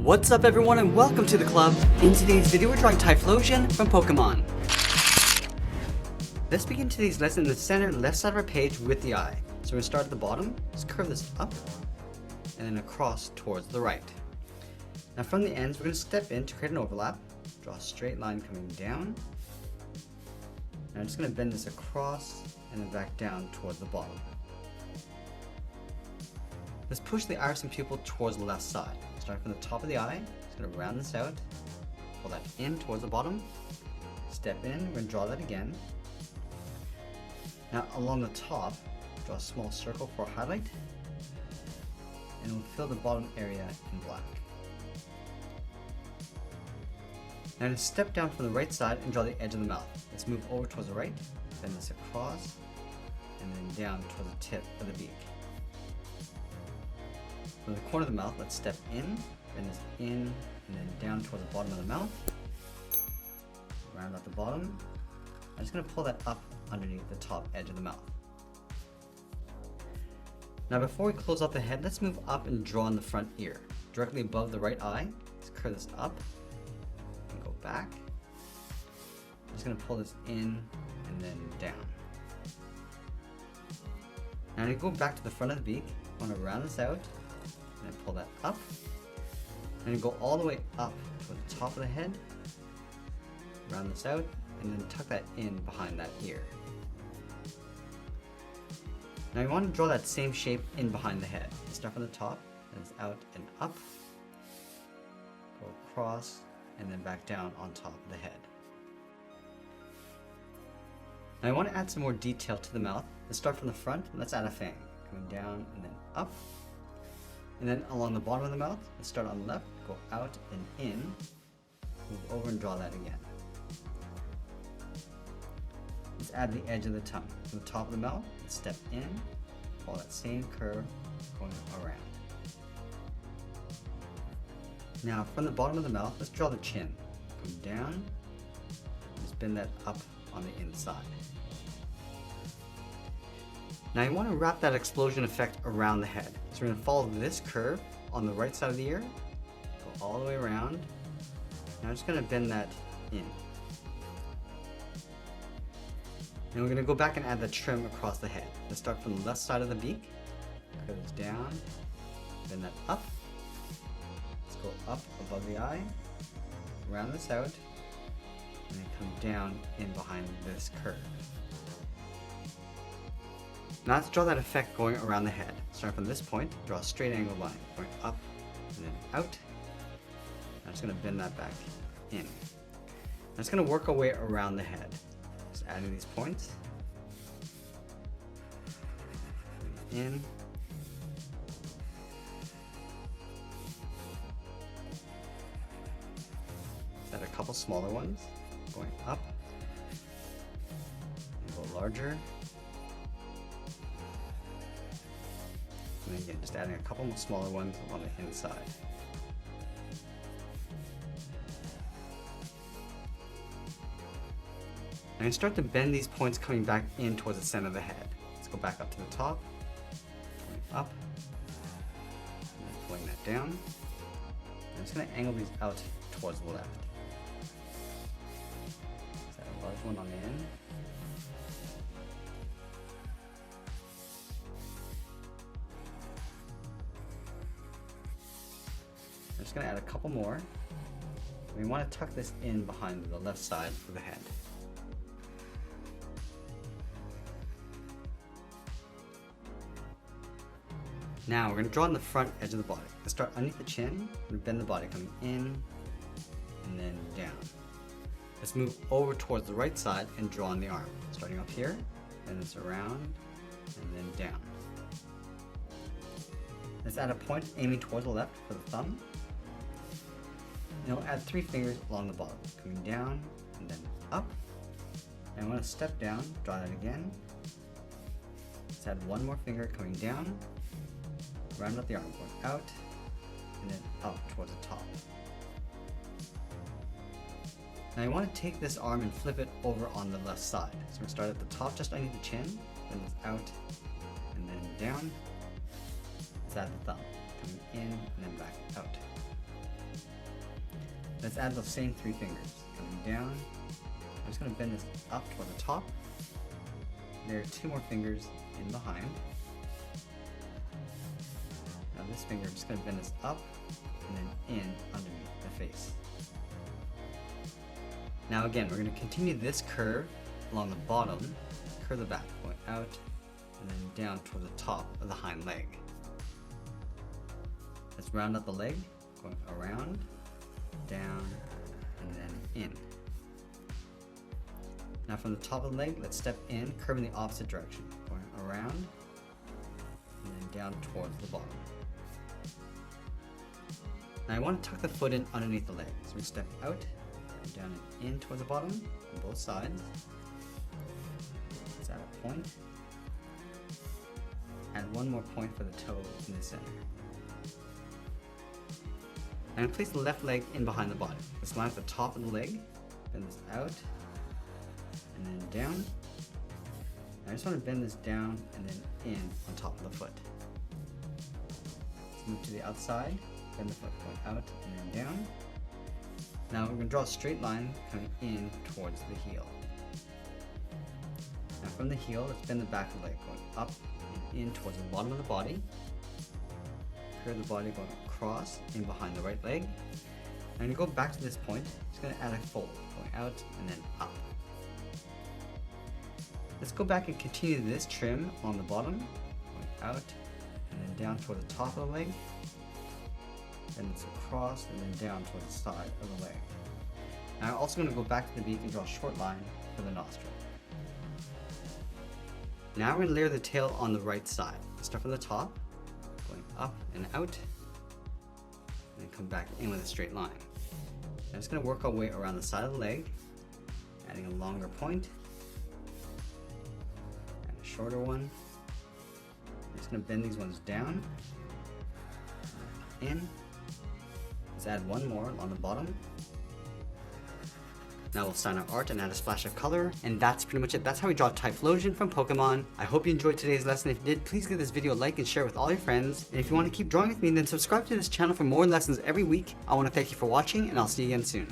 What's up everyone and welcome to the club. In today's video we're drawing Typhlosion from Pokemon. Let's begin today's lesson in the center left side of our page with the eye. So we're going to start at the bottom, let's curve this up, and then across towards the right. Now from the ends we're going to step in to create an overlap, draw a straight line coming down, and I'm just going to bend this across and then back down towards the bottom. Let's push the iris and pupil towards the left side. Starting from the top of the eye, just going to round this out, pull that in towards the bottom, step in, we're going to draw that again. Now along the top, draw a small circle for a highlight, and we'll fill the bottom area in black. Now to step down from the right side and draw the edge of the mouth. Let's move over towards the right, bend this across, and then down towards the tip of the beak. From the corner of the mouth, let's step in, bend this in, and then down towards the bottom of the mouth. Round out the bottom. I'm just going to pull that up underneath the top edge of the mouth. Now before we close out the head, let's move up and draw on the front ear. Directly above the right eye, let's curve this up and go back. I'm just going to pull this in and then down. Now to go back to the front of the beak, I want to round this out. And then pull that up, and then go all the way up to the top of the head, round this out, and then tuck that in behind that ear. Now you want to draw that same shape in behind the head. Start from the top, and it's out and up, go across, and then back down on top of the head. Now I want to add some more detail to the mouth. Let's start from the front, and let's add a fang, coming down and then up. And then along the bottom of the mouth, let's start on the left, go out and in, move over and draw that again. Let's add the edge of the tongue. From the top of the mouth, let's step in, follow that same curve, going around. Now from the bottom of the mouth, let's draw the chin. Come down, just bend that up on the inside. Now you want to wrap that explosion effect around the head. So we're going to follow this curve on the right side of the ear, go all the way around. Now I'm just going to bend that in. And we're going to go back and add the trim across the head. Let's start from the left side of the beak, curve this down, bend that up. Let's go up above the eye, round this out, and then come down in behind this curve. Now let's draw that effect going around the head. Start from this point, draw a straight angle line, going up and then out. I'm just going to bend that back in. I'm just going to work our way around the head. Just adding these points. In. Let's add a couple smaller ones, going up, and go larger. And again, just adding a couple more smaller ones on the inside. I'm going to start to bend these points coming back in towards the center of the head. Let's go back up to the top, going up, and then pulling that down. I'm just going to angle these out towards the left. Let's add a large one on the end. I'm just going to add a couple more. We want to tuck this in behind the left side of the head. Now we're going to draw on the front edge of the body. Let's start underneath the chin and bend the body coming in and then down. Let's move over towards the right side and draw on the arm. Starting up here, and it's around and then down. Let's add a point aiming towards the left for the thumb. And we'll add 3 fingers along the bottom, coming down and then up. And I want to step down, draw that again. Let's add 1 more finger coming down, round out the arm, going out, and then up towards the top. Now you want to take this arm and flip it over on the left side. So we're going to start at the top just underneath the chin, then it's out, and then down. Let's add the thumb, coming in and then back out. Let's add those same 3 fingers. Coming down. I'm just going to bend this up toward the top. There are 2 more fingers in behind. Now this finger, I'm just going to bend this up and then in underneath the face. Now again, we're going to continue this curve along the bottom, curve the back, going out and then down toward the top of the hind leg. Let's round out the leg, going around, down, and then in. Now from the top of the leg, let's step in, curving the opposite direction, going around, and then down towards the bottom. Now I want to tuck the foot in underneath the leg, so we step out, and down and in towards the bottom, on both sides. Let's add a point. Add 1 more point for the toe in the center. And place the left leg in behind the body. Let's line up the top of the leg, bend this out, and then down. And I just want to bend this down and then in on top of the foot. Let's move to the outside, bend the foot going out and then down. Now we're going to draw a straight line coming in towards the heel. Now from the heel, let's bend the back of the leg going up and in towards the bottom of the body. Curve the body going across in behind the right leg. And to go back to this point, just going to add a fold, going out and then up. Let's go back and continue this trim on the bottom, going out and then down toward the top of the leg. And it's across and then down toward the side of the leg. Now I'm also going to go back to the beak and draw a short line for the nostril. Now we're going to layer the tail on the right side. Start from the top, going up and out, and then come back in with a straight line. I'm just going to work our way around the side of the leg, adding a longer point, and a shorter one. I'm just going to bend these ones down, in. Let's add 1 more along the bottom. Now we'll sign our art and add a splash of color, and that's pretty much it. That's how we draw Typhlosion from Pokemon. I hope you enjoyed today's lesson. If you did, please give this video a like and share it with all your friends. And if you want to keep drawing with me, then subscribe to this channel for more lessons every week. I want to thank you for watching, and I'll see you again soon.